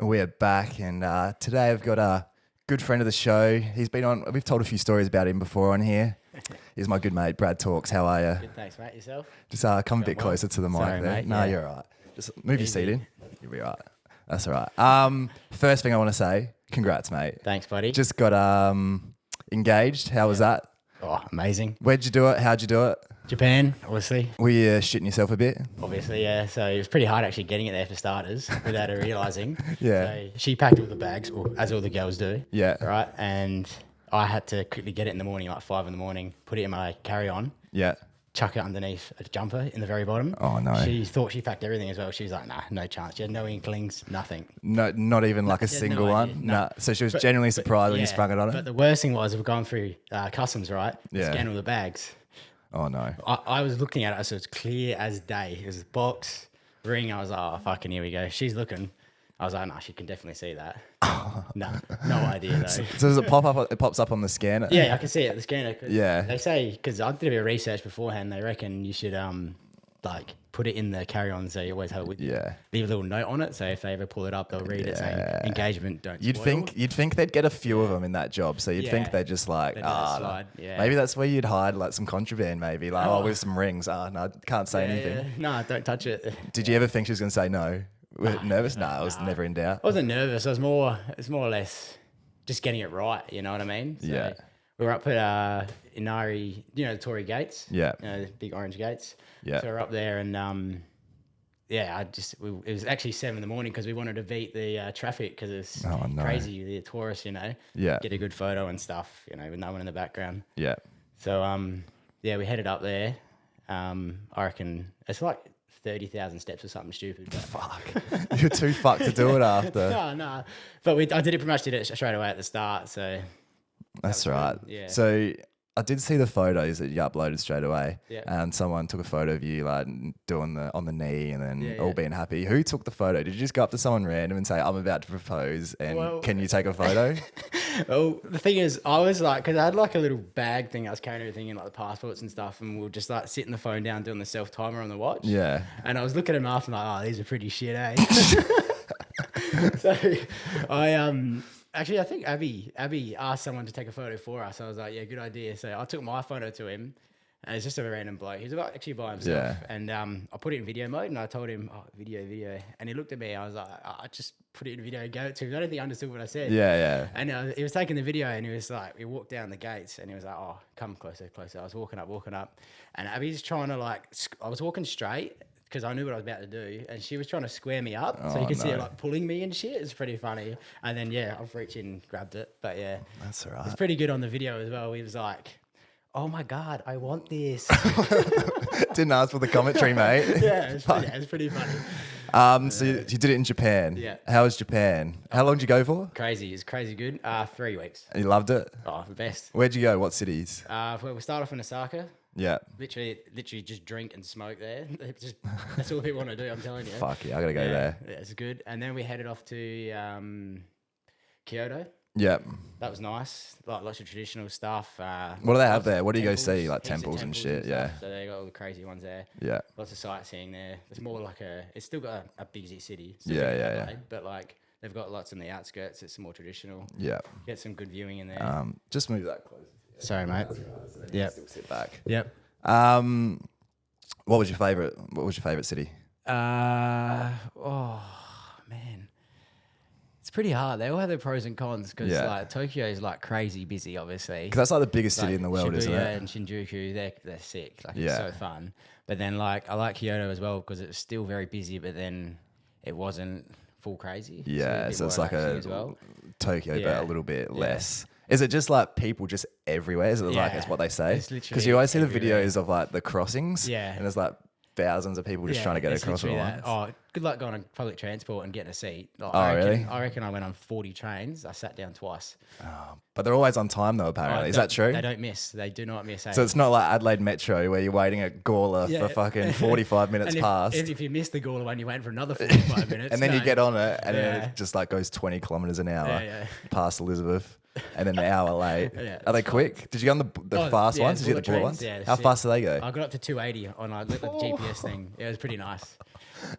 We're back, and today I've got a good friend of the show. He's been on. We've told a few stories about him before on here. He's my good mate, Brad Talks. How are you? Good, thanks, mate. Yourself? Just come a bit closer to the mic. Sorry, there. mate, No, yeah. you're all right. Just move your seat in. You'll be all right. That's all right. First thing I want to say, congrats, mate. Thanks, buddy. Just got engaged. How was that? Oh, amazing. Where'd you do it? How'd you do it? Japan, obviously. Were you shitting yourself a bit? Obviously, yeah. So it was pretty hard actually getting it there for starters without her realising. Yeah. So she packed all the bags, as all the girls do. Yeah. Right. And I had to quickly get it in the morning, like 5 a.m, put it in my carry-on, Yeah. chuck it underneath a jumper in the very bottom. Oh, no. She thought she packed everything as well. She was like, nah, no chance. She had no inklings, nothing. No, not even like a she had single no one. idea, No. no. So she was genuinely surprised when you sprung it on her. But the worst thing was we're going through customs, right? Yeah. Scan all the bags. Oh no. I was looking at it, so it's clear as day. It was box, ring. I was like, oh, fucking, here we go. She's looking. I was like, no, she can definitely see that. No idea, though. So does it pop up? It pops up on the scanner. Yeah, I can see it, the scanner. Yeah. They say, because I did a bit of research beforehand, they reckon you should, like, put it in the carry-on so you always have it with you. Yeah. Leave a little note on it, so if they ever pull it up, they'll read it saying, engagement, don't You'd spoil. think they'd get a few of them in that job. So you'd think Yeah. they're just like, They'd let it slide, yeah. maybe that's where you'd hide like some contraband, maybe like, oh, with some rings. No, can't say anything. Yeah. No, don't touch it. Did you ever think she was going to say no? Nervous? No, I was never in doubt. I wasn't nervous. It's more or less just getting it right. You know what I mean? So Yeah. We were up at Inari, the Tory gates. Yeah. The big orange gates. Yeah. So we're up there and it was actually 7 a.m. because we wanted to beat the traffic because it's Oh, no. crazy, the tourists, Yeah. get a good photo and stuff, with no one in the background. Yeah. So, we headed up there. I reckon it's like 30,000 steps or something stupid. But Fuck. You're too fucked to do it after. no. But I did it straight away at the start. So That's right. yeah. So I did see the photos that you uploaded straight away. Yeah. And someone took a photo of you like doing on the knee and then all yeah. being happy. Who took the photo? Did you just go up to someone random and say, I'm about to propose and Well- can you take a photo? well, the thing is, I was like, because I had like a little bag thing. I was carrying everything in, like the passports and stuff, and we were just like sitting the phone down doing the self timer on the watch. Yeah. And I was looking at them after, like, oh, these are pretty shit, eh? So actually, I think Abby asked someone to take a photo for us. I was like, yeah, good idea. So I took my photo to him, and it's just a random bloke. He's actually by himself. Yeah. And I put it in video mode, and I told him, oh, video. And he looked at me. I was like, I just put it in video, go to him. I don't think he understood what I said. Yeah. And he was taking the video, and he was like, we walked down the gates, and he was like, oh, come closer. I was walking up. And Abby's trying to I was walking straight, because I knew what I was about to do, and she was trying to square me up, so you could see her like pulling me and shit. It's pretty funny. And then I've reached in and grabbed it, but yeah, That's all right. it's pretty good on the video as well. He was like, "Oh my god, I want this." Didn't ask for the commentary, mate. Yeah, it's pretty funny. So you did it in Japan. Yeah. How was Japan? How long did you go for? Crazy, it's crazy good. 3 weeks. You loved it? Oh, the best. Where'd you go? What cities? We start off in Osaka. Yeah. Literally just drink and smoke there. That's all people want to do. I'm telling you. Fuck yeah, I gotta go there. Yeah, it's good. And then we headed off to Kyoto. Yeah. That was nice. Like lots of traditional stuff. What do they have there? What do you go temples, see? Like heaps of temples and shit. Yeah. stuff. So they got all the crazy ones there. Yeah. Lots of sightseeing there. It's more like it's still got a busy city. Yeah. But like they've got lots in the outskirts. It's more traditional. Yeah. Get some good viewing in there. Just move that closer. Sorry, mate. Yep. Still sit back. Yep. What was your favorite city? Oh man, it's pretty hard. They all have their pros and cons because like Tokyo is like crazy busy, obviously. Because that's like the biggest city in the world, Shibuya isn't it? and Shinjuku, they're sick. Like Yeah. it's so fun. But then like I like Kyoto as well because it's still very busy, but then it wasn't full crazy. Yeah, bit so it's more like relaxing a as well. Tokyo, but Yeah. a little bit less. Is it just like people just everywhere? Is it like Yeah. that's what they say? It's literally Because you always see the everywhere. videos of like the crossings. Yeah. And there's like thousands of people just trying to get it's across at literally once. that. Oh, good luck going on public transport and getting a seat. Like, Oh, really? I reckon I went on 40 trains. I sat down twice. But they're always on time though, apparently. Is that true? They don't miss. They do not miss. So it's not like Adelaide Metro where you're waiting at Gawler Yeah. for fucking 45 minutes and past. if you miss the Gawler one, you're waiting for another 45 minutes. and then you No. get on it and then Yeah. it just like goes 20 kilometers an hour Yeah. past Elizabeth and then an hour late. Yeah, Are they that's quick? Did you go on the fast ones? Did you get the bullet trains. ones? Yeah, How sick. fast do they go? I got up to 280 on the GPS thing. It was pretty nice.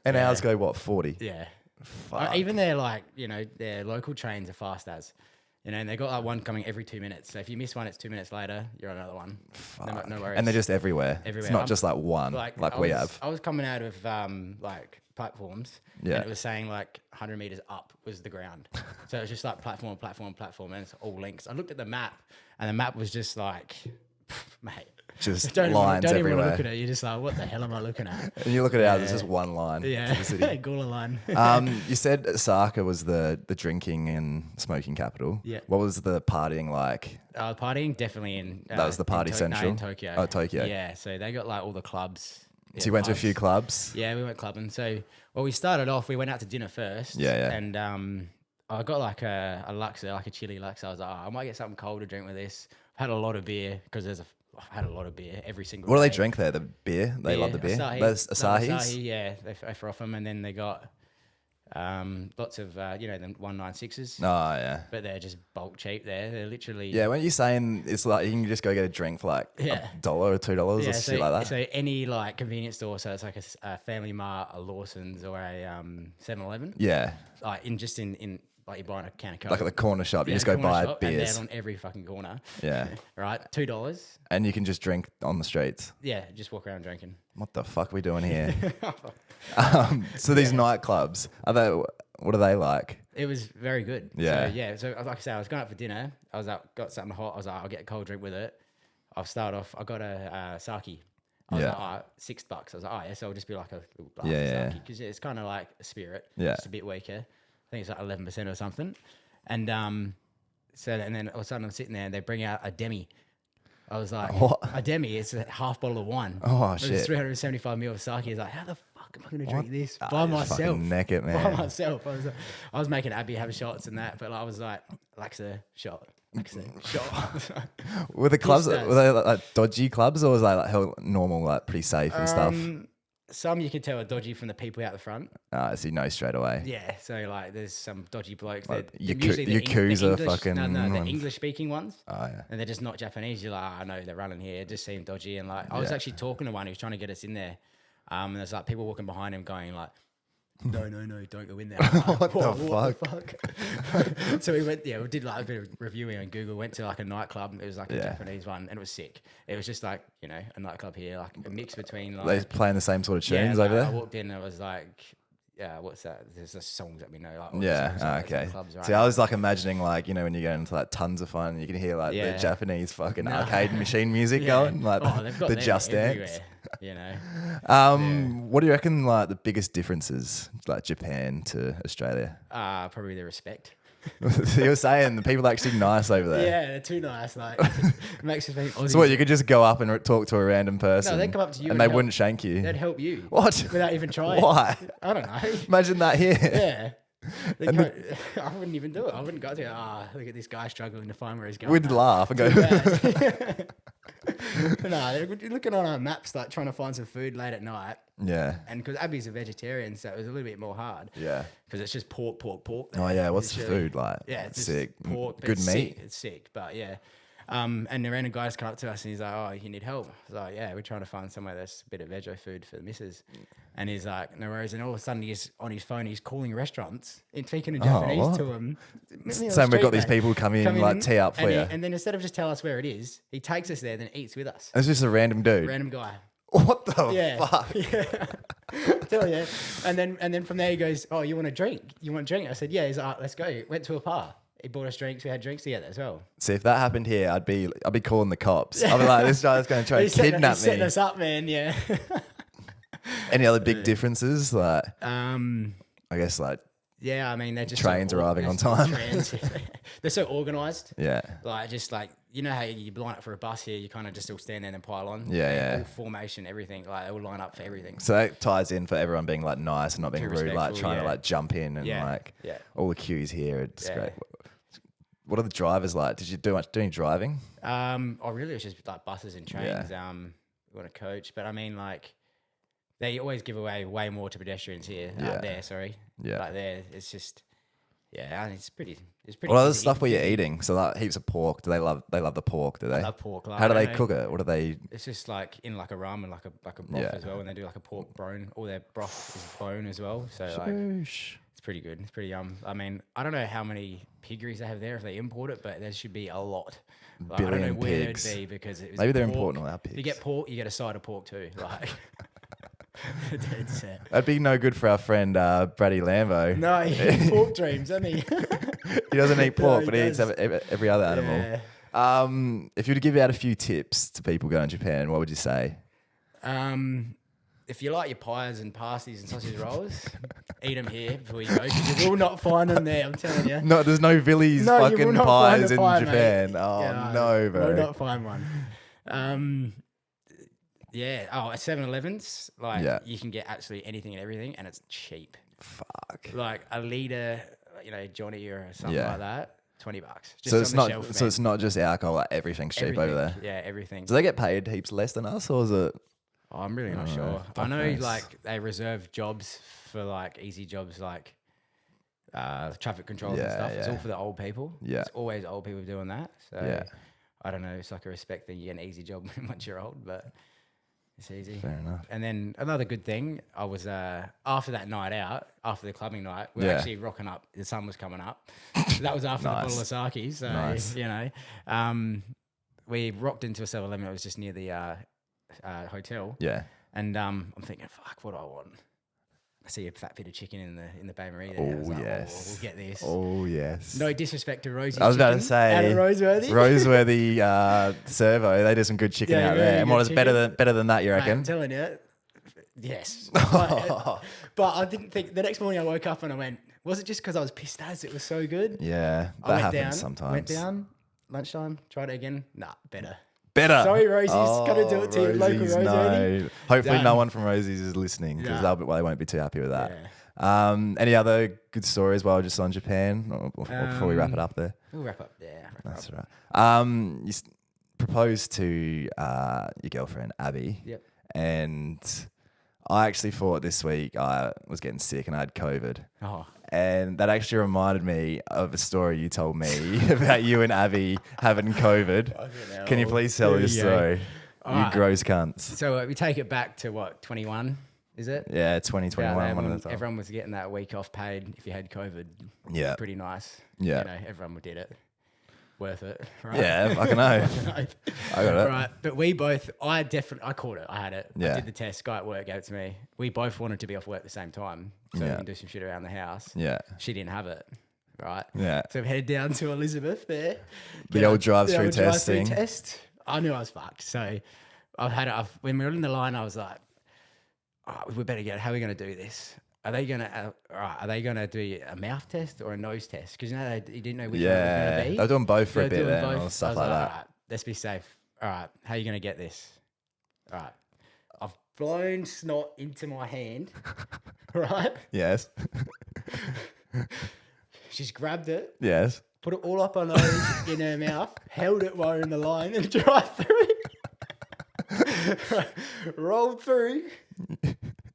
And ours go, what, 40? Yeah. Fuck. Even their like, their local trains are fast as, and they got like one coming every 2 minutes. So if you miss one, it's 2 minutes later, you're on another one. No worries. And they're just everywhere. It's Everywhere. not just like one, like we have. I was coming out of like platforms, Yeah. and it was saying like 100 meters up was the ground. So it was just like platform, and it's all links. I looked at the map, and the map was just like, mate. Just don't lines even everywhere. want to look at it. You're just like, what the hell am I looking at? And you look at ours, it's just one line. Yeah, To the city. Gula line. You said Osaka was the drinking and smoking capital. Yeah. What was the partying like? Partying definitely in. That was the party central? in Tokyo. Oh, Tokyo. Yeah, so they got like all the clubs. So you went to a few clubs? Yeah, we went clubbing. So, we started off. We went out to dinner first. Yeah. And I got like a Luxor, like a chili Luxor. I was like, I might get something cold to drink with this. I've had a lot of beer because I've had a lot of beer every single What do day. they drink there? The beer? They love the beer? Asahi. Those Asahis? Asahi, yeah, they offer off them. And then they got lots of, the 196s. Oh, yeah. But they're just bulk cheap there. They're literally... Yeah, when you're saying it's like you can just go get a drink for like $1 or $2 or shit like that. So any like convenience store, so it's like a Family Mart, a Lawson's, or a 7-Eleven. Yeah. Like in like you're buying a can of Coke. Like at the corner shop, you just the go corner buy shop, and beers. they're on every fucking corner. Yeah. Right, $2. And you can just drink on the streets. Yeah, just walk around drinking. What the fuck are we doing here? So these nightclubs, what are they like? It was very good. Yeah. So like I said, I was going out for dinner. I was like, got something hot. I was like, I'll get a cold drink with it. I'll start off. I got a sake. I was like, $6. I was like, yeah, so I'll just be like a little glass of sake because it's kind of like a spirit. Yeah. Just a bit weaker. I think it's like 11% or something. And and then all of a sudden I'm sitting there and they bring out a demi. I was like, What? a demi, it's a half bottle of wine. Oh, It shit. was 375 ml of sake. He's like, how the fuck am I going to drink this by you're myself? fucking neck it, man. By myself. I was making Abby have shots and that, but I was like, Alexa, shot. Alexa, shot. Were the clubs, does. were they like dodgy clubs or was they like hell normal, like pretty safe and stuff? Some you can tell are dodgy from the people out the front. So you know straight away. Yeah, so like there's some dodgy blokes Like that Yakuza fucking the ones. English speaking ones. Oh, yeah. And they're just not Japanese. You're like, I know they're running here. It just seemed dodgy. And like I was actually talking to one who was trying to get us in there. And there's like people walking behind him going like, no, don't go in there. Like, what the fuck? So we went, we did like a bit of reviewing on Google, went to like a nightclub, and it was like a Japanese one, and it was sick. It was just like, a nightclub here, like a mix between like... They playing the same sort of tunes like, over I there? walked in and I was like, what's that? There's the songs that we know. Like, Okay. Clubs, right? See, I was like imagining like, when you go into like tons of fun, you can hear like the Japanese fucking arcade machine music going, like they've got the them Just everywhere, Dance. What do you reckon like the biggest differences like Japan to Australia? Probably the respect. So you were saying the people are actually nice over there. Yeah, they're too nice. Like, it makes you think. Aussies, So what, you could just go up and talk to a random person? No, they'd come up to you and and they help. wouldn't shank you. They'd help you. What? Without even trying. Why? I don't know. Imagine that here. Yeah. I wouldn't even do it. I wouldn't go to look at this guy struggling to find where he's going. We'd laugh and go. No, they're looking on our maps, like trying to find some food late at night. Yeah. And because Abby's a vegetarian, so it was a little bit more hard. Yeah. Because it's just pork. Oh yeah, what's the food like? Yeah, it's sick. Just pork. Good it's meat. Sick. It's sick, but yeah. And the random guys come up to us and he's like, "Oh, you need help?" I was like, "Yeah, we're trying to find somewhere that's a bit of veggie food for the missus." And he's like, "No worries." And all of a sudden, he's on his phone. He's calling restaurants and speaking in Japanese what? to him. Saying we've got these people come in, like tee up for you. And then instead of just tell us where it is, he takes us there, then eats with us. It's just a random dude. Random guy. What the fuck? Yeah. Tell you. And then from there he goes, "Oh, you want a drink? You want a drink?" I said, "Yeah." He's like, "Let's go." Went to a bar. He bought us drinks. We had drinks together as well. See, if that happened here, I'd be calling the cops. I'd be like, this guy's going to try and kidnap he's setting me. us up, man. Yeah. Any other big differences? Like, I guess like yeah. I mean, they're just trains arriving on time. They're so organised. Yeah. Like just like how you line up for a bus here, you kind of just all stand there and pile on. Yeah. All formation, everything. Like they all line up for everything. So that ties in for everyone being like nice and not being Too rude, like respectful, trying to like jump in and like all the queues here. It's great. What are the drivers like? Did you do any driving? Really, it's just like buses and trains. We want a coach, but I mean, like, they always give away way more to pedestrians here. There, sorry. Yeah. Like there, it's just Yeah, and it's pretty. It's pretty. What other easy. stuff were you eating? So like heaps of pork. Do they love the pork? Do they? I love pork. Like, How do I they don't know. cook it? What do they? It's just like in like a ramen, like a broth Yeah. as well, and they do like a pork bone. All their broth is bone as well, so like Shoosh. it's pretty good. It's pretty I mean, I don't know how many piggeries they have there if they import it, but there should be a lot. Like, I don't know Billion where pigs. it'd be because it was Maybe they're pork. importing all our If you pigs. get pork, you get a side of pork too. Like, dead set. That'd be no good for our friend Brady Lambo. No, he eats pork dreams, doesn't he? He doesn't eat No, pork, he but he eats does. every other animal. Yeah. If you were to give out a few tips to people going to Japan, what would you say? If you like your pies and pasties and sausage rolls, eat them here before you go, because you will not find them there. I'm telling you. No, there's no Villies No, you will fucking not find pies a in pie, Japan. mate. Oh Yeah, no, bro. will not find one. Yeah. Oh, at 7-Elevens, like Yeah. you can get absolutely anything and everything, and it's cheap. Fuck. Like a liter, Johnny or something Yeah. like that, $20. Just So on it's the not. shelf, So man. it's not just alcohol. Like everything's cheap over there. Yeah, everything. Do they get paid heaps less than us, or is it? Oh, I'm really not Oh, sure. I fuck know knows. like they reserve jobs for like easy jobs like traffic controls and Yeah, stuff. It's yeah. all for the old people. Yeah. It's always old people doing that. So Yeah. I don't know. It's like a respect thing. You get an easy job once you're old, but it's easy. Fair enough. And then another good thing, I was after that night out, after the clubbing night, we were Yeah. actually rocking up. The sun was coming up. That was after Nice. the bottle of sake. So Nice. we rocked into a 7-Eleven. It was just near the hotel. Yeah. And I'm thinking, fuck, what do I want? I see a fat bit of chicken in the bain marie there. I was Oh like, yes. we'll get this. Oh yes. No disrespect to Rosie's I was about to chicken out say of Roseworthy. Roseworthy Servo. They do some good chicken Yeah, out really there. And good what is better chicken. than that? You Mate, reckon? I'm telling you, yes. But I didn't think. The next morning I woke up and I went, was it just because I was pissed as it was so good? Yeah, I that went happens down, sometimes. Went down, lunchtime, tried it again. Nah, better. Better. Sorry, Rosie's. Gotta do it to your local Rosie's, Roseworthy. no. Hopefully, no Done. one from Rosie's is listening because Yeah. they won't be too happy with that. Yeah. Any other good stories while we're just on Japan, or before we wrap it up there? We'll wrap up. Yeah, wrap That's up. all right. You proposed to your girlfriend Abby. Yep. And I actually thought this week I was getting sick and I had COVID. Oh, And that actually reminded me of a story you told me about you and Abby having COVID. Can you please tell Here this we go. story? You Alright. gross cunts. so we take it back to what, 21? Is it? Yeah, 2021. Yeah, one of the time. everyone was getting that week off paid if you had COVID. Yeah. Pretty nice. Yeah. Everyone did it. Worth it. Right? Yeah, I can know. I got it. Right. But we both, I caught it. I had it. Yeah. I did the test. Guy at work gave it to me. We both wanted to be off work at the same time. So we Yeah. can do some shit around the house. Yeah. She didn't have it. Right. Yeah. So we headed down to Elizabeth there. The Get old our- drive-through the old drive-through testing. test. I knew I was fucked. So when we were in the line, I was like, all right, we better get, how are we going to do this? Are they going to do a mouth test or a nose test? Because you didn't know which one it was Yeah. going to be. They were doing both for They a were bit doing then, both. or I stuff was like that. All right, let's be safe. All right, how are you going to get this? All right, I've blown snot into my hand. Right, Yes. she's grabbed it, Yes. put it all up her nose in her mouth, held it while we're in the line and drive through. Rolled through.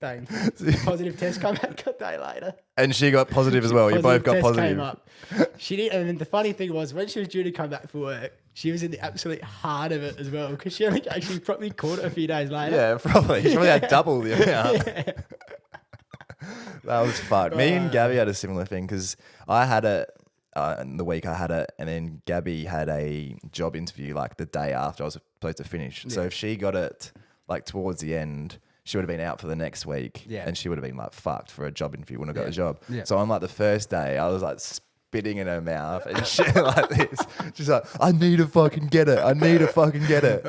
Bang. Positive test come back a day later. And she got positive as well. You both got test positive. Came up. She did, and then the funny thing was when she was due to come back for work, she was in the absolute heart of it as well because she only actually probably caught it a few days later. Yeah, probably. She probably had double the amount. That was fucked. Me and Gabby had a similar thing because I had it in the week I had it, and then Gabby had a job interview like the day after I was supposed to finish. So if she got it like towards the end, she would have been out for the next week, and she would have been like fucked for a job interview. Wouldn't have got a job. Yeah. So on like the first day, I was like spitting in her mouth and shit like this. She's like, "I need to fucking get it. I need to fucking get it."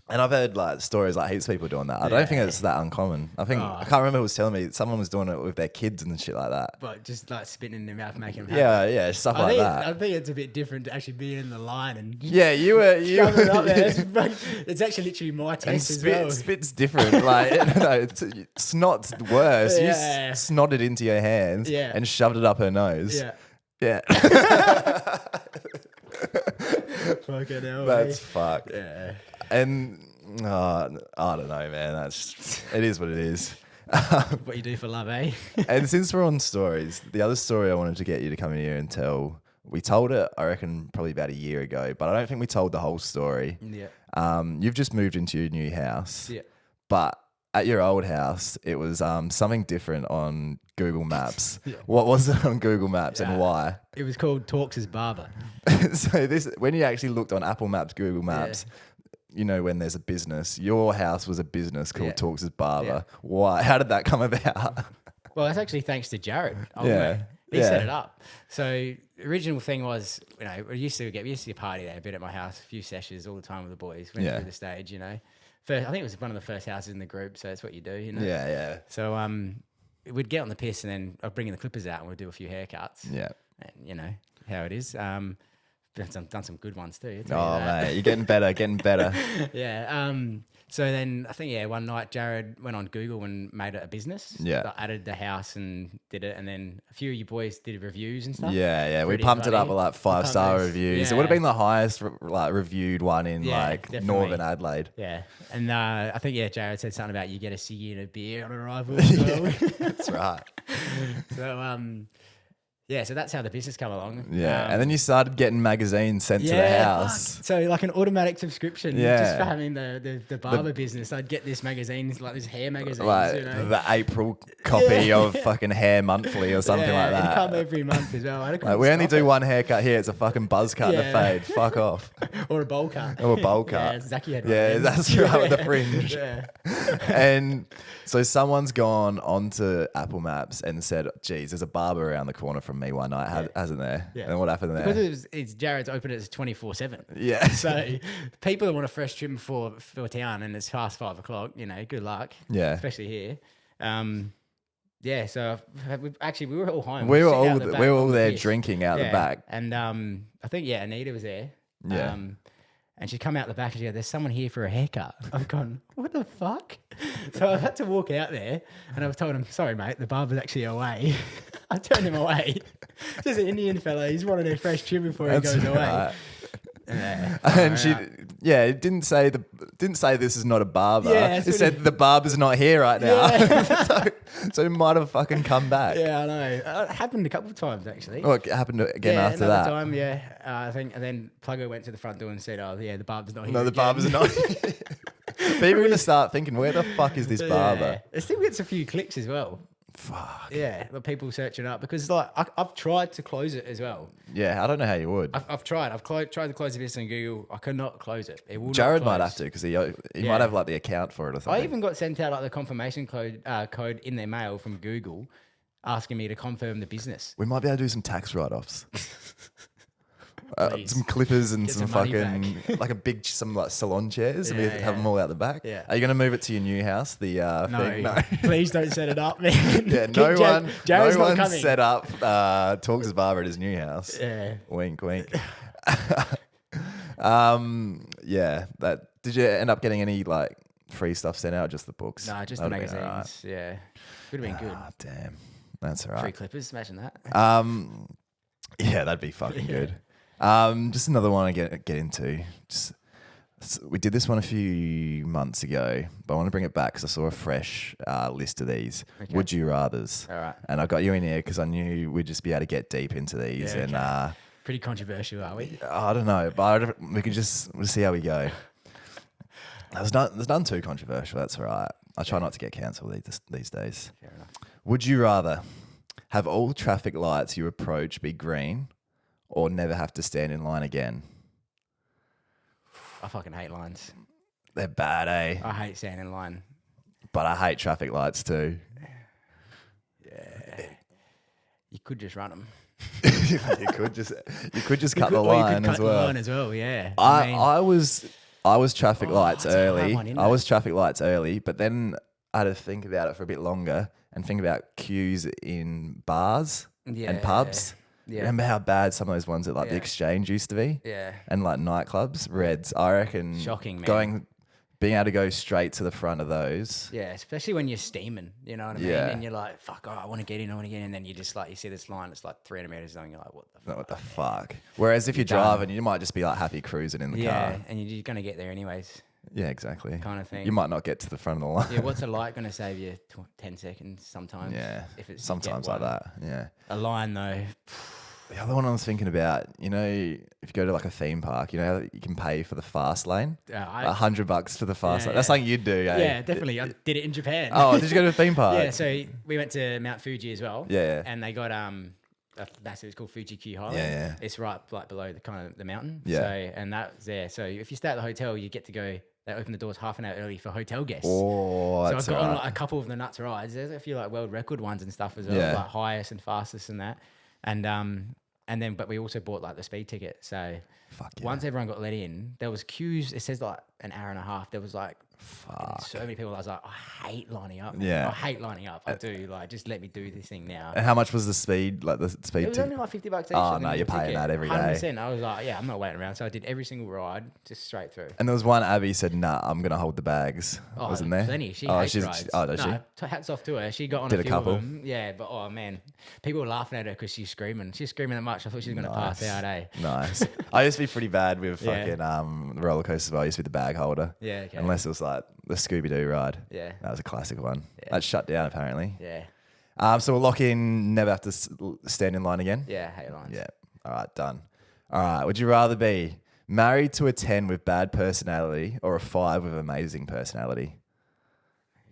And I've heard like stories like heaps of people doing that. I don't think it's that uncommon. I think I can't remember who was telling me someone was doing it with their kids and shit like that. But just like spitting in their mouth, making them Yeah, stuff like that. I think it's a bit different to actually being in the line and Yeah, you were shoving it up there. It's actually literally my and test as well. spit's different. Like no, snot's worse. You Yeah. snotted into your hands and shoved it up her nose. Yeah. Yeah. Fucking hell. That's mate. fucked. Yeah. And I don't know, man. It is what it is. What you do for love, eh? And since we're on stories, the other story I wanted to get you to come in here and tell, we told it, I reckon, probably about a year ago, but I don't think we told the whole story. Yeah. You've just moved into your new house. Yeah. But at your old house, it was something different on Google Maps. Yeah. What was it on Google Maps and Yeah. why? It was called Talks' Barber. So when you actually looked on Apple Maps, Google Maps, you know, when there's a business, your house was a business called Talks' Barber. Yeah. Why? How did that come about? Well, that's actually thanks to Jared. Yeah. He set it up. So the original thing was, you know, we used to party there a bit at my house, a few sessions all the time with the boys. Went through the stage, you know. First, I think it was one of the first houses in the group, so that's what you do, you know. Yeah, yeah. So we'd get on the piss and then I'd bring in the clippers out and we'd do a few haircuts. Yeah. And you know how it is. Done some good ones too. Oh, mate, you're getting better. Yeah. So then I think, one night Jared went on Google and made it a business. Yeah. Like, added the house and did it. And then a few of you boys did reviews and stuff. Yeah, yeah. We Pretty pumped it up bloody- with like 5-star those- reviews. It yeah. would have been the highest reviewed one in Definitely. Northern Adelaide. Yeah. And I think, Jared said something about you get a ciggy and a beer on arrival as well. That's right. So that's how the business come along. Yeah, and then you started getting magazines sent to the house. Fuck. So like an automatic subscription, Yeah. just for having the barber business. I'd get this magazine, like this hair magazine, Like you know. the April copy of fucking Hair Monthly or something like It'd that. come every month as well. Like, we only do one haircut here. It's a fucking buzz cut and a Yeah. fade. Fuck off. or a bowl cut. Or a bowl cut. Yeah, Zachy had one Yeah, then. that's right, with the fringe. Yeah. And so someone's gone onto Apple Maps and said, geez, there's a barber around the corner from me one night, hasn't there? Yeah. And what happened there? Because it's Jared's open at 24/7. Yeah. So people that want a fresh trim for town and it's past 5 o'clock, you know, good luck. Yeah. Especially here. So we were all home. We were sitting out all the back we were on all the there piss. drinking out the back. And I think, Anita was there. Yeah. And she'd come out the back and she'd go, there's someone here for a haircut. I've gone, what the fuck? So I've had to walk out there and I've told him, sorry, mate, the barber's actually away. I turned him away. Just an Indian fella. He's wanting a fresh trim before he goes away. Right. Yeah, And it didn't say this is not a barber. Yeah, It that's said the barber's not here right now. Yeah. so he might have fucking come back. Yeah, I know. It happened a couple of times, actually. Oh, it happened again after another that. time, I think, and then Pluggo went to the front door and said, "Oh, yeah, the barber's not here." No, the again." barber's not. People are going to start thinking, where the fuck is this barber? It still gets a few clicks as well. Fuck. Yeah, the people searching up because like I've tried to close it as well. Yeah, I don't know how you would. I've tried. I've tried to close the business on Google. I could not close it. It will Jared not might close. have to because he might have like the account for it or something. I even got sent out like the confirmation code in their mail from Google, asking me to confirm the business. We might be able to do some tax write-offs. Please. Some clippers and Get some some money fucking like some like salon chairs and we Yeah, have them all out the back. Yeah. Are you going to move it to your new house? The thing? No. Please don't set it up, man. Yeah, no Jared's not one coming. set up Talks as Barber at his new house. Yeah. Wink, wink. That did you end up getting any like free stuff sent out? Just the books? No, just the That'd have magazines. been all right. Yeah. Would have been good. Ah, damn. That's all Free right. clippers, imagine that. Yeah, that'd be fucking good. Just another one I get into. We did this one a few months ago, but I want to bring it back because I saw a fresh list of these. Okay. Would you rathers? All right. And I got you in here because I knew we'd just be able to get deep into these. Yeah, And okay. Pretty controversial, are we? I don't know, but we can we'll see how we go. There's none too controversial. That's all right. I try not to get cancelled these days. Fair enough. Would you rather have all traffic lights you approach be green or never have to stand in line again? I fucking hate lines. They're bad, eh? I hate standing in line. But I hate traffic lights too. Yeah. You could just run them. you could just cut the line as well. The line as well, yeah. I was traffic lights it's a hard early. one, isn't I it? was traffic lights early, but then I had to think about it for a bit longer and think about queues in bars and pubs. Yeah. Remember how bad some of those ones at like the Yeah. Exchange used to be? Yeah. And like nightclubs, Reds. I reckon Shocking, man. being able to go straight to the front of those. Yeah, especially when you're steaming, you know what I mean? Yeah. And you're like, fuck, I want to get in. And then you just like, you see this line, it's like 300 meters long. You're like, what the fuck? What the fuck? Whereas if you're done. driving, you might just be like happy cruising in the Yeah, car. and you're going to get there anyways. Yeah, exactly. kind of thing. You might not get to the front of the line. Yeah, what's a light going to save you 10 seconds sometimes? Yeah, if it's sometimes get like one. that. Yeah. A line though, The other one I was thinking about, you know, if you go to like a theme park, you know, how you can pay for the fast lane. $100 for the fast lane. That's something you'd do. Eh? yeah, definitely. I did it in Japan. Oh, did you go to a theme park? Yeah, so we went to Mount Fuji as well. Yeah. And they got a massive. It's called Fuji Q Highway. Yeah. It's right like below the kind of the mountain. Yeah. So and that's there. So if you stay at the hotel, you get to go. They open the doors half an hour early for hotel guests. Oh, so that's I've got on right. like a couple of the nuts rides. There's a few like world record ones and stuff as well, Yeah. like highest and fastest and that. And then, but we also bought like the speed ticket. So Fuck yeah. once everyone got let in, there was queues. It says like an hour and a half. There was like Fuck. so many people. I was like, I hate lining up. Yeah. I hate lining up. I do. Like, just let me do this thing now. And how much was the speed? Like the It speed was ticket? only like $50 each. Oh, I think, no, for you're the paying ticket. that every day. 100%. I was like, yeah, I'm not waiting around. So I did every single ride just straight through. And there was one Abby said, "Nah, I'm gonna hold the bags." Oh, Wasn't there? Plenty. She oh, hates she's. rides. Oh, does she? Hats off to her. She got on Did a a few couple? of them. Yeah, but oh man, people were laughing at her because she's screaming. She's screaming that much. I thought she was going to pass out. Nice. I used to be pretty bad with Yeah. fucking roller coasters. Well, I used to be the bag holder. Yeah. Okay. Unless it was like the Scooby Doo ride. Yeah. That was a classic one. Yeah. That's shut down apparently. Yeah. So we'll lock in. Never have to stand in line again. Yeah. Hate lines. Yeah. All right. Done. All right. Would you rather be married to a 10 with bad personality or a 5 with amazing personality?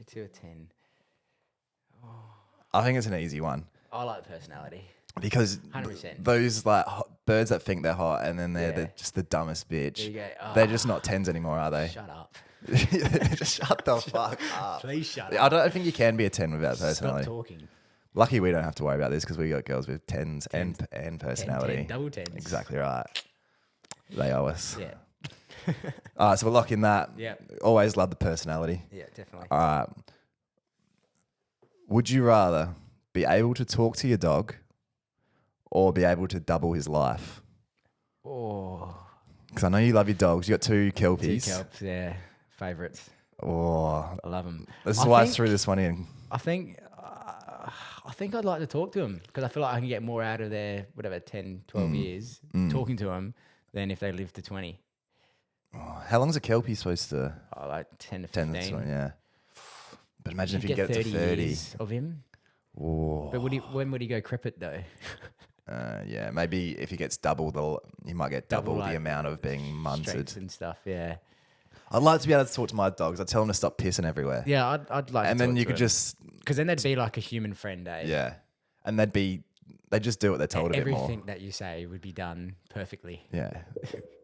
2 or 10. I think it's an easy one. I like personality. Because 100%. those like birds that think they're hot and then they're Yeah. just the dumbest bitch. There you go. Oh, They're just not 10s anymore, are they? Shut up. Just shut the fuck up. Please shut I up. don't think you can be a 10 without Stop personality. talking. Lucky we don't have to worry about this because we got girls with 10s and personality. 10, double 10s. Exactly right. They owe us. Yeah. All right, so we're locking that. Yeah. Always love the personality. Yeah, definitely. All right. Would you rather be able to talk to your dog or be able to double his life? Oh. Because I know you love your dogs. You got 2 Two kelpies. kelps, yeah. Favourites. Oh, I love them. this is why I threw this one in. I think I'd like to talk to them because I feel like I can get more out of their, 10, 12 years talking to them than if they live to 20. Oh, how long's a kelpie supposed to? Oh, like 10 to 10 15. to 20, yeah. But imagine if You you get it to 30. years of him. Oh. But when would he go cripit though? Yeah, maybe if he gets double, he might get double like, the amount of being Strengths munted. and stuff, yeah. I'd like to be able to talk to my dogs. I'd tell them to stop pissing everywhere. Yeah, I'd like And to then talk you to could him. just, Because then they'd be like a human friend, eh? yeah. And they just do what they're told a bit more. Everything that you say would be done perfectly. Yeah.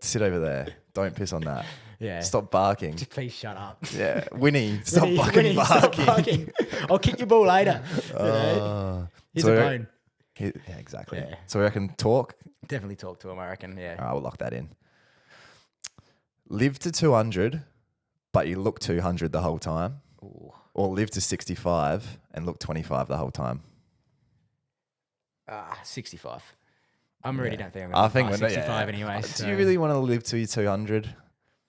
Sit over there. Don't piss on that. Yeah. Stop barking. Just please shut up. Yeah. Winnie, stop Winnie, fucking Winnie, barking. stop barking. I'll kick your ball later. You know? Here's so a we- bone. Yeah, exactly. Yeah. So we reckon talk. Definitely talk to him, I reckon, yeah. All right, we'll lock that in. Live to 200, but you look 200 the whole time. Ooh. Or live to 65 and look 25 the whole time. 65. I really Yeah. don't think I'm I going to think pass we're 65 anyway. Do you really want to live to your 200?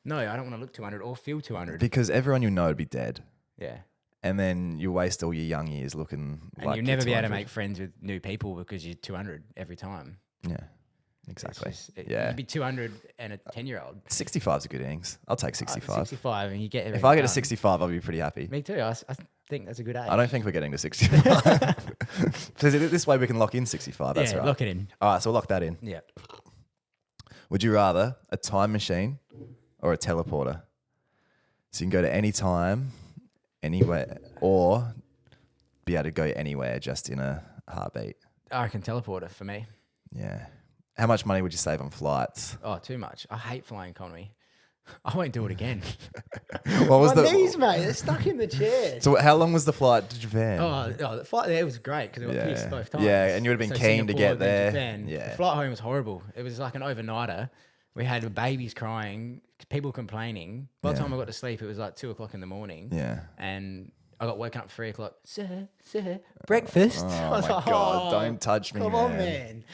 No, I don't want to look 200 or feel 200. Because everyone you know would be dead. Yeah. And then you waste all your young years looking And like you'll you're never be able to 200. make friends with new people because you're 200 every time. Yeah, It's exactly. just- Yeah. You'd be 200 and a 10-year-old. 65's a good innings. I'll take 65. 65 and you get everything If I get a done. 65, I'll be pretty happy. Me too. I think that's a good age. I don't think we're getting to 65. So this way we can lock in 65. That's yeah, right. lock it in. All right, so we'll lock that in. Yeah. Would you rather a time machine or a teleporter? So you can go to any time, anywhere, or be able to go anywhere just in a heartbeat. I reckon teleporter for me. Yeah. How much money would you save on flights? Oh, too much. I hate flying economy. I won't do it again. What was My the knees, mate, they're stuck in the chair. So how long was the flight to Japan? The flight there was great because it got pissed both times. Yeah, and you would have been So keen to Singapore, get then there. Japan. Yeah. The flight home was horrible. It was like an overnighter. We had babies crying, people complaining. By the Yeah. time I got to sleep, it was like 2 o'clock in the morning. Yeah. And I got woken up at 3 o'clock. Sir, breakfast. Oh I was my like, God, don't touch me, Come on, man.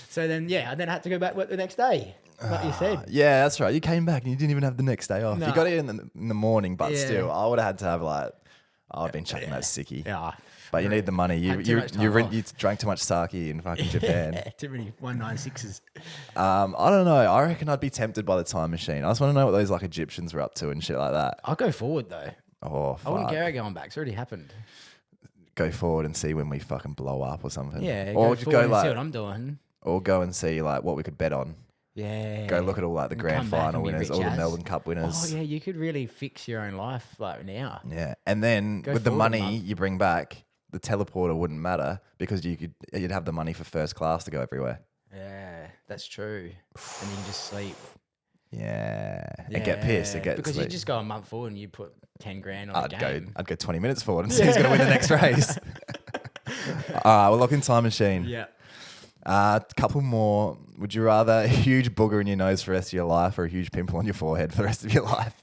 So then, I then had to go back work the next day, like you said. Yeah, that's right. You came back and you didn't even have the next day off. You Nah. got it in the morning, but Yeah. still, I would have had to have like I've been chucking that sickie. Yeah. But you need the money. Had too much time off. You drank too much sake in fucking Japan. Too many 196s. I don't know. I reckon I'd be tempted by the time machine. I just want to know what those like Egyptians were up to and shit like that. I'll go forward though. Oh, I wouldn't fuck. care going back. It's already happened. Go forward and see when we fucking blow up or something. Yeah. Or Go just forward go and like, see what I'm doing. or go and see like what we could bet on. Yeah. Go look at all like the And grand come back final and be winners, rich all the as. Melbourne Cup winners. Oh yeah, you could really fix your own life like now. Yeah. And then Go with the forward a money month. you bring back, the teleporter wouldn't matter because you'd have the money for first class to go everywhere. Yeah, that's true. And you can just sleep. Yeah. And get pissed and get because sleep. you just go a month forward and you put 10 grand on the game. I'd go 20 minutes forward and see who's going to win the next race. All right, we'll lock in time machine. Yeah. Couple more. Would you rather a huge booger in your nose for the rest of your life or a huge pimple on your forehead for the rest of your life?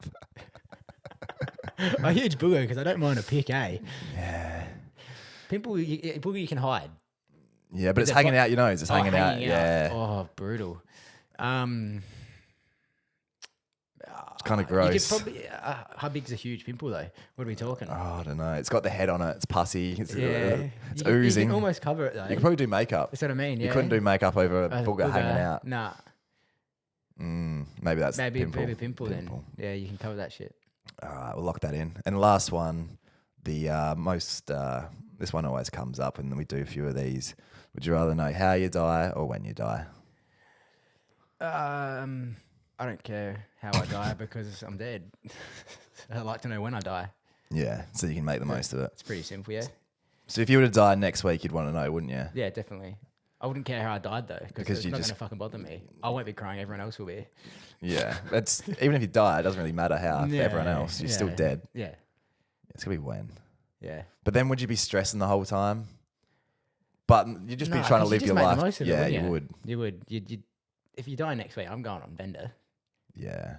A huge booger because I don't mind a pick, eh? Yeah. Pimple, booger you can hide. Yeah, but it's it hanging fi- out your nose. It's hanging out. Yeah. Oh, brutal. It's kind of You could gross. probably. How big's a huge pimple though? What are we talking? Oh, I don't know. It's got the head on it. It's pussy. It's You oozing. can almost cover it though. You could probably do makeup. That's what I mean. Yeah. You couldn't do makeup over a booger hanging out. Nah. Maybe that's Maybe pimple. maybe pimple then. Yeah, you can cover that shit. All right, we'll lock that in. And last one, the most. This one always comes up, and we do a few of these. Would you rather know how you die or when you die? I don't care how I die because I'm dead. I like to know when I die. Yeah, so you can make the most of it. It's pretty simple, yeah. So if you were to die next week, you'd want to know, wouldn't you? Yeah, definitely. I wouldn't care how I died though, because it's you not just- going to fucking bother me. I won't be crying. Everyone else will be. Yeah, it's even if you die, it doesn't really matter how. For Yeah, everyone else, you're still yeah. dead. Yeah, It's gonna be when. yeah. But then, would you be stressing the whole time? But you'd just be No, trying to 'cause live just your make the life. most of it, Yeah, wouldn't you would. You would. You'd. If you die next week, I'm going on bender. Yeah,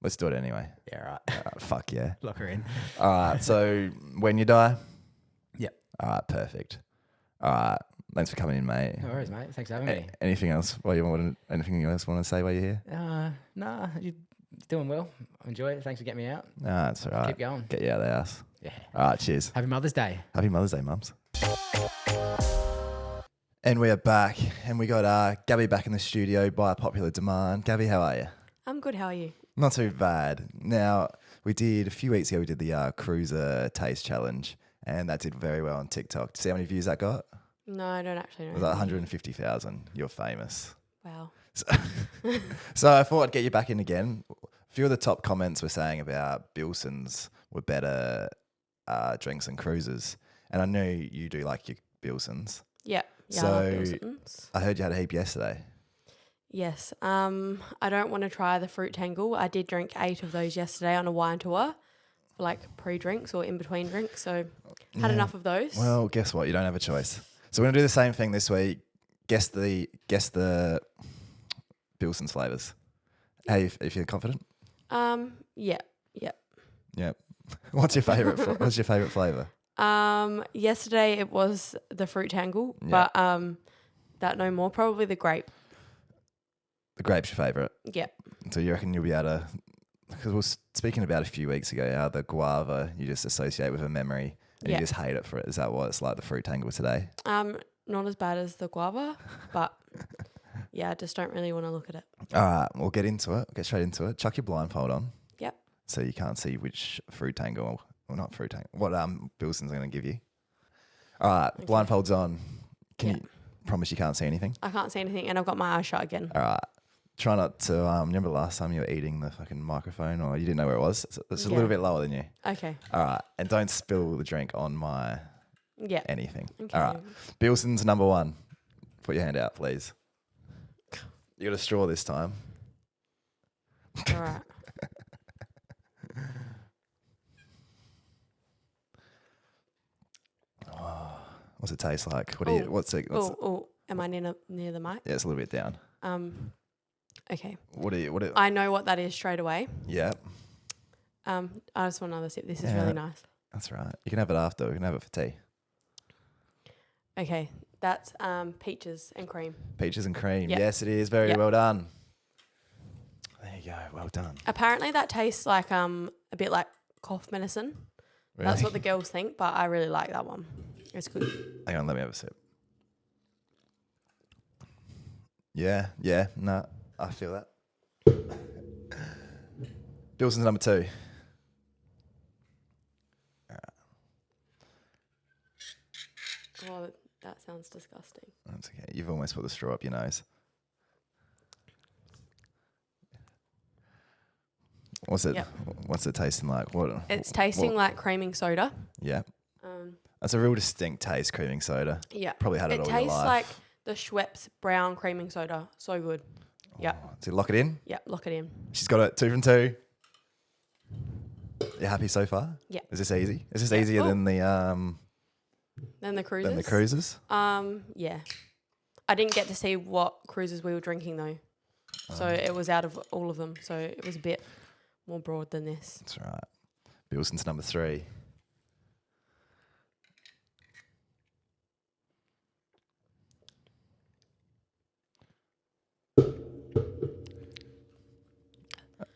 let's do it anyway. Yeah, right. Fuck yeah. Lock her in. All right. So when you die. Yep. All right. Perfect. All right. Thanks for coming in, mate. No worries, mate. Thanks for having me. Anything else? Anything else want to say while you're here? Nah, you're doing well. I enjoy it. Thanks for getting me out. Nah, it's all right. Keep going. Get you out of the house. Yeah. All right. Cheers. Happy Mother's Day. Happy Mother's Day, mums. And we are back, and we got Gabby back in the studio by popular demand. Gabby, how are you? I'm good. How are you? Not too bad. Now, a few weeks ago, we did the Cruiser Taste Challenge, and that did very well on TikTok. See how many views that got? No, I don't actually know. It was like 150,000. You're famous. Wow. So I thought I'd get you back in again. A few of the top comments were saying about Billsons were better drinks than Cruisers. And I know you do like your Billsons. Yeah. Yeah. So- I love Billsons. I heard you had a heap yesterday. Yes. I don't want to try the fruit tangle. I did drink 8 of those yesterday on a wine tour, for like pre-drinks or in between drinks. So had enough of those. Well, guess what? You don't have a choice. So we're gonna do the same thing this week. Guess the Billson's flavors. How you feel confident? Yeah. Yeah. Yep. What's your favorite? What's your favorite flavor? Yesterday it was the fruit tangle, Yeah. but that no more. Probably the grape. The grape's your favorite. Yeah. So you reckon you'll be able to? Because we were speaking about a few weeks ago how the guava you just associate with a memory and Yeah. you just hate it for it. Is that what it's like? The fruit tangle today? Not as bad as the guava, but yeah, I just don't really want to look at it. All right, we'll get into it. Get straight into it. Chuck your blindfold on. Yep. So you can't see which fruit tangle, or not fruit tangle, what Billson's going to give you. All right, Okay. blindfold's on. Can Yeah. you promise you can't see anything? I can't see anything, and I've got my eyes shut again. All right. Try not to. Remember last time you were eating the fucking microphone, or you didn't know where it was? It's a little Yeah. bit lower than you. Okay. All right, and don't spill the drink on my Yeah. anything. Okay. All right, Billson's number one. Put your hand out, please. You got a straw this time. All right. What's it taste like? What do you? Oh. What's it? Oh, am I near the mic? Yeah, it's a little bit down. Okay. What do you? What? I know what that is straight away. Yeah, I just want another sip. This is Yeah. really nice. that's right. You can have it after. You can have it for tea. Okay, that's peaches and cream. Peaches and cream. Yep. Yes, it is. Very Yep. well done. There you go. Well done. Apparently, that tastes like a bit like cough medicine. Really? That's what the girls think, but I really like that one. It's good. Hang on, let me have a sip. Yeah, no, I feel that. Billson's number 2. Oh, that sounds disgusting. That's okay. You've almost put the straw up your nose. What's it? Yep. What's it tasting like? It's tasting like creaming soda. Yeah. That's a real distinct taste, creaming soda. Yeah. Probably had it all your tastes life. like the Schweppes brown creaming soda. So good. Yeah. So lock it in. Yeah, lock it in. She's got it 2 from 2. You happy so far? Yeah. Is this easy? Is this easier than the Then the cruises. than the cruises? Yeah. I didn't get to see what cruises we were drinking though. So it was out of all of them. So it was a bit more broad than this. That's right. Billson's number 3.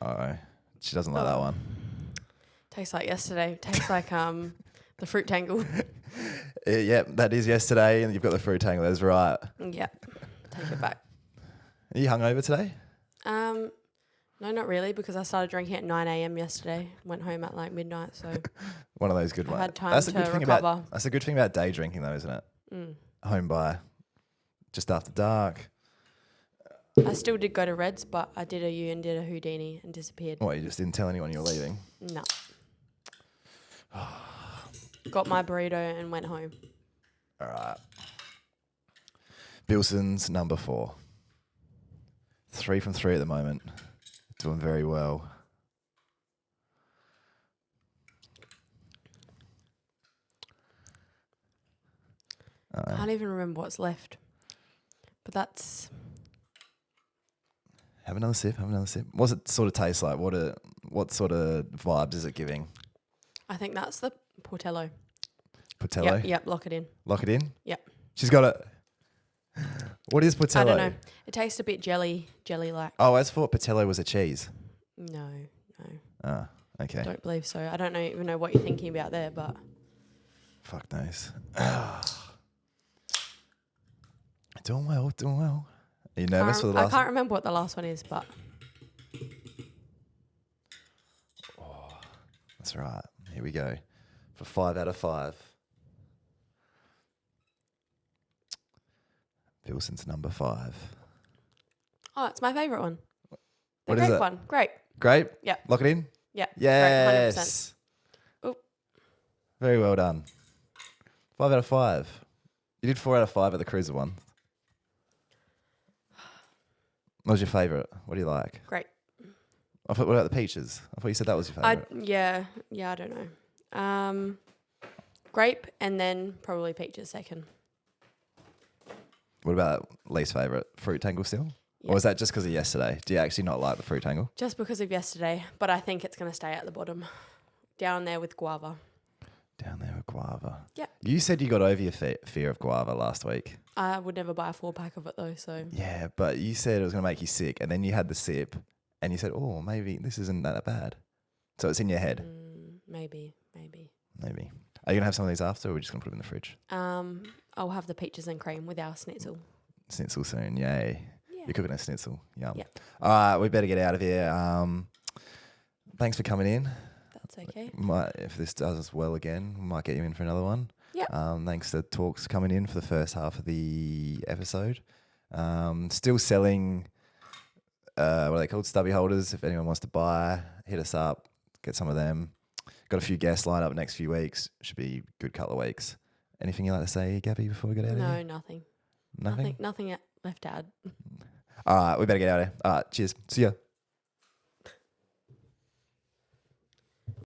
Oh, she doesn't like that one. Tastes like yesterday. Tastes like the fruit tangle. Yeah, that is yesterday, and you've got the fruit tangle. That's right. Yeah. Take it back. Are you hungover today? No, not really, because I started drinking at 9 a.m. yesterday. Went home at like midnight, so One of those good I've ones. had time That's to a good thing recover. that's a good thing about day drinking, though, isn't it? Home by just after dark. I still did go to Reds, but I did a U and did a Houdini and disappeared. What, you just didn't tell anyone you were leaving? No. Got my burrito and went home. All right. Billson's number 4. 3 from 3 at the moment. Doing very well. Can't even remember what's left. But that's... Have another sip. What's it sort of taste like? What sort of vibes is it giving? I think that's the Portello. Portello? Yep, lock it in. Lock it in? Yep. She's got it. What is Portello? I don't know. It tastes a bit jelly-like. Oh, I just thought Portello was a cheese. No. Ah, okay. Don't believe so. I don't even know what you're thinking about there, but... Fuck knows. Doing well. Are you nervous for the last I can't remember what the last one is, but... That's right. Here we go. For 5 out of 5. Billson's number 5. Oh, it's my favourite one. The What is grape it? one. Grape. Grape? Yeah. Lock it in? Yeah. Yes. Grape, 100%. Oh. Very well done. 5 out of 5. You did 4 out of 5 at the cruiser one. What was your favourite? What do you like? Grape. What about the peaches? I thought you said that was your favourite. Yeah, I don't know. Grape and then probably peaches second. What about least favourite? Fruit tangle still? Yeah. Or was that just because of yesterday? Do you actually not like the fruit tangle? Just because of yesterday, but I think it's going to stay at the bottom. Down there with guava. Down there with guava. Yeah. You said you got over your fear of guava last week. I would never buy a 4-pack of it though, so... Yeah, but you said it was going to make you sick, and then you had the sip, and you said, oh, maybe this isn't that bad. So it's in your head. Maybe. Maybe. Are you going to have some of these after, or are we just going to put them in the fridge? I'll have the peaches and cream with our schnitzel. Schnitzel soon, yay. Yeah. You're cooking a schnitzel, yum. Yeah. All right, we better get out of here. Thanks for coming in. That's okay. If this does us well again, we might get you in for another one. Yeah. Thanks to Talks coming in for the first half of the episode. Still selling, what are they called? Stubby holders. If anyone wants to buy, hit us up. Get some of them. Got a few guests lined up next few weeks. Should be a good couple of weeks. Anything you like to say, Gabby, before we get out of here? No, nothing. Nothing? Nothing left to add. All right, we better get out of here. All right, cheers. See ya.